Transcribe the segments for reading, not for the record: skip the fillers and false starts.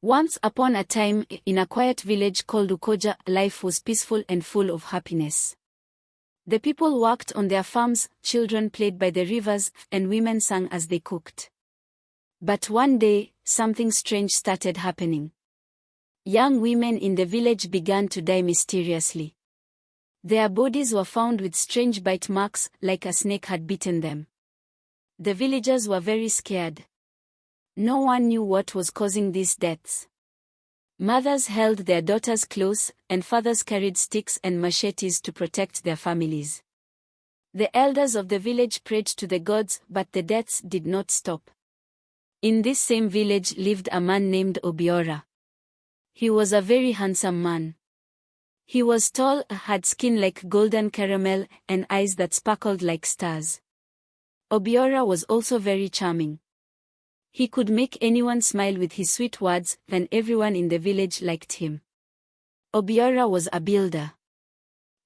Once upon a time, in a quiet village called Ukoja, life was peaceful and full of happiness. The people worked on their farms, children played by the rivers, and women sang as they cooked. But one day, something strange started happening. Young women in the village began to die mysteriously. Their bodies were found with strange bite marks, like a snake had bitten them. The villagers were very scared. No one knew what was causing these deaths. Mothers held their daughters close, and fathers carried sticks and machetes to protect their families. The elders of the village prayed to the gods, but the deaths did not stop. In this same village lived a man named Obiora. He was a very handsome man. He was tall, had skin like golden caramel, and eyes that sparkled like stars. Obiora was also very charming. He could make anyone smile with his sweet words, and everyone in the village liked him. Obiora was a builder.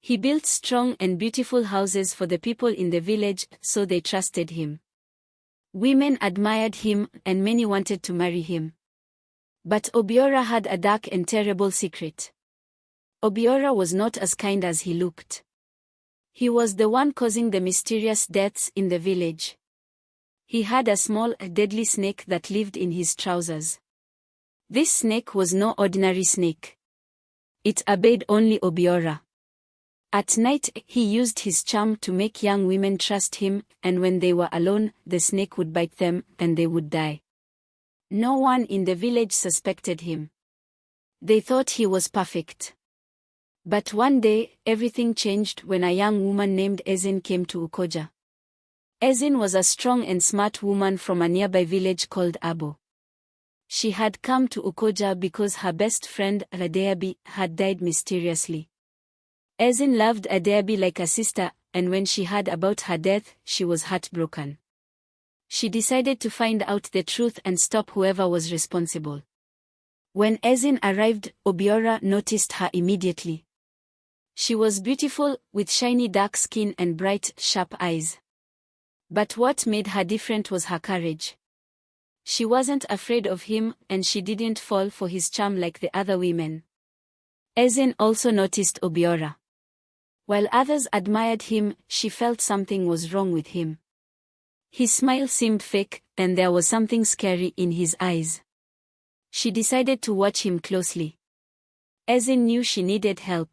He built strong and beautiful houses for the people in the village, so they trusted him. Women admired him, and many wanted to marry him. But Obiora had a dark and terrible secret. Obiora was not as kind as he looked. He was the one causing the mysterious deaths in the village. He had a small, deadly snake that lived in his trousers. This snake was no ordinary snake. It obeyed only Obiora. At night, he used his charm to make young women trust him, and when they were alone, the snake would bite them, and they would die. No one in the village suspected him. They thought he was perfect. But one day, everything changed when a young woman named Ezin came to Ukoja. Ezin was a strong and smart woman from a nearby village called Abo. She had come to Ukoja because her best friend, Adeabi, had died mysteriously. Ezin loved Adeabi like a sister, and when she heard about her death, she was heartbroken. She decided to find out the truth and stop whoever was responsible. When Ezin arrived, Obiora noticed her immediately. She was beautiful, with shiny dark skin and bright, sharp eyes. But what made her different was her courage. She wasn't afraid of him, and she didn't fall for his charm like the other women. Ezin also noticed Obiora. While others admired him, she felt something was wrong with him. His smile seemed fake, and there was something scary in his eyes. She decided to watch him closely. Ezin knew she needed help.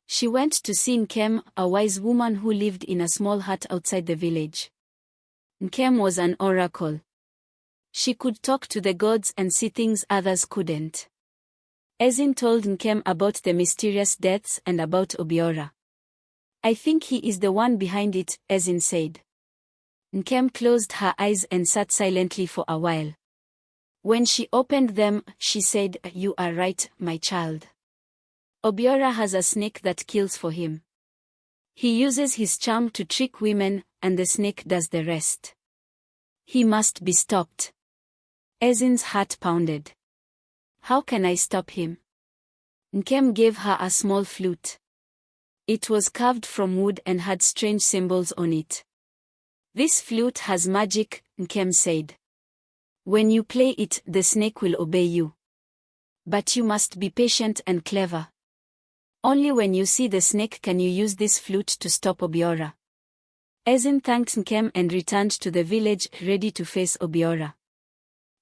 She went to see Nkem, a wise woman who lived in a small hut outside the village. Nkem was an oracle. She could talk to the gods and see things others couldn't. Ezin told Nkem about the mysterious deaths and about Obiora. "I think he is the one behind it," Ezin said. Nkem closed her eyes and sat silently for a while. When she opened them, she said, "You are right, my child. Obiora has a snake that kills for him. He uses his charm to trick women, and the snake does the rest. He must be stopped." Ezin's heart pounded. "How can I stop him?" Nkem gave her a small flute. It was carved from wood and had strange symbols on it. "This flute has magic," Nkem said. "When you play it, the snake will obey you. But you must be patient and clever. Only when you see the snake can you use this flute to stop Obiora." Ezin thanked Nkem and returned to the village, ready to face Obiora.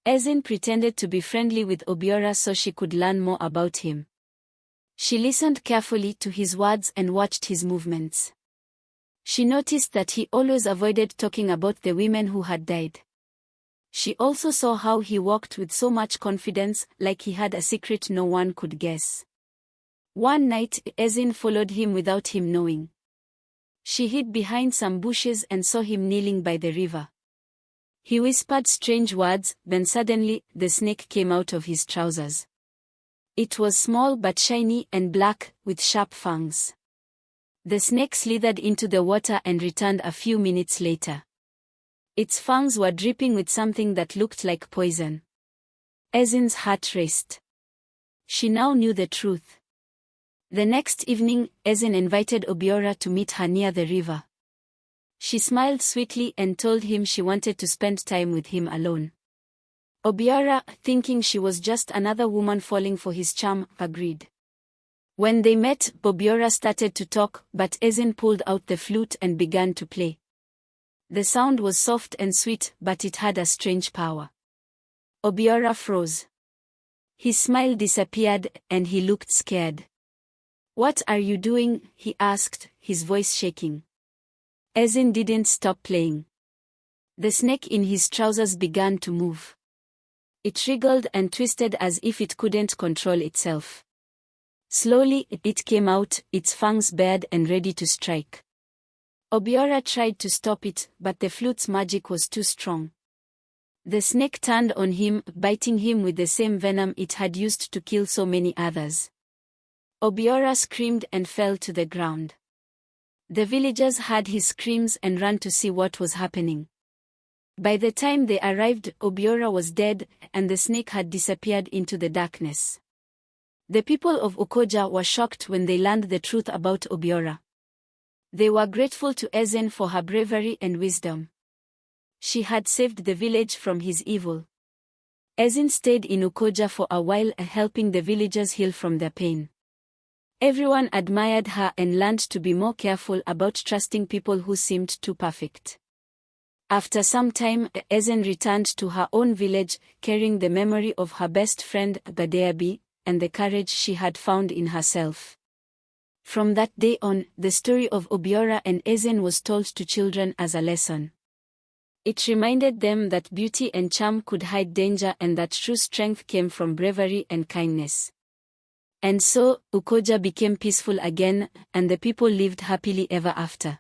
Ezin pretended to be friendly with Obiora so she could learn more about him. She listened carefully to his words and watched his movements. She noticed that he always avoided talking about the women who had died. She also saw how he walked with so much confidence, like he had a secret no one could guess. One night, Ezin followed him without him knowing. She hid behind some bushes and saw him kneeling by the river. He whispered strange words, then suddenly, the snake came out of his trousers. It was small but shiny and black, with sharp fangs. The snake slithered into the water and returned a few minutes later. Its fangs were dripping with something that looked like poison. Ezin's heart raced. She now knew the truth. The next evening, Ezin invited Obiora to meet her near the river. She smiled sweetly and told him she wanted to spend time with him alone. Obiora, thinking she was just another woman falling for his charm, agreed. When they met, Obiora started to talk, but Ezen pulled out the flute and began to play. The sound was soft and sweet, but it had a strange power. Obiora froze. His smile disappeared, and he looked scared. "What are you doing?" he asked, his voice shaking. Ezen didn't stop playing. The snake in his trousers began to move. It wriggled and twisted as if it couldn't control itself. Slowly, it came out, its fangs bared and ready to strike. Obiora tried to stop it, but the flute's magic was too strong. The snake turned on him, biting him with the same venom it had used to kill so many others. Obiora screamed and fell to the ground. The villagers heard his screams and ran to see what was happening. By the time they arrived, Obiora was dead, and the snake had disappeared into the darkness. The people of Ukoja were shocked when they learned the truth about Obiora. They were grateful to Ezen for her bravery and wisdom. She had saved the village from his evil. Ezen stayed in Ukoja for a while, helping the villagers heal from their pain. Everyone admired her and learned to be more careful about trusting people who seemed too perfect. After some time, Ezen returned to her own village, carrying the memory of her best friend, Gadeabi, and the courage she had found in herself. From that day on, the story of Obiora and Ezen was told to children as a lesson. It reminded them that beauty and charm could hide danger and that true strength came from bravery and kindness. And so, Ukoja became peaceful again, and the people lived happily ever after.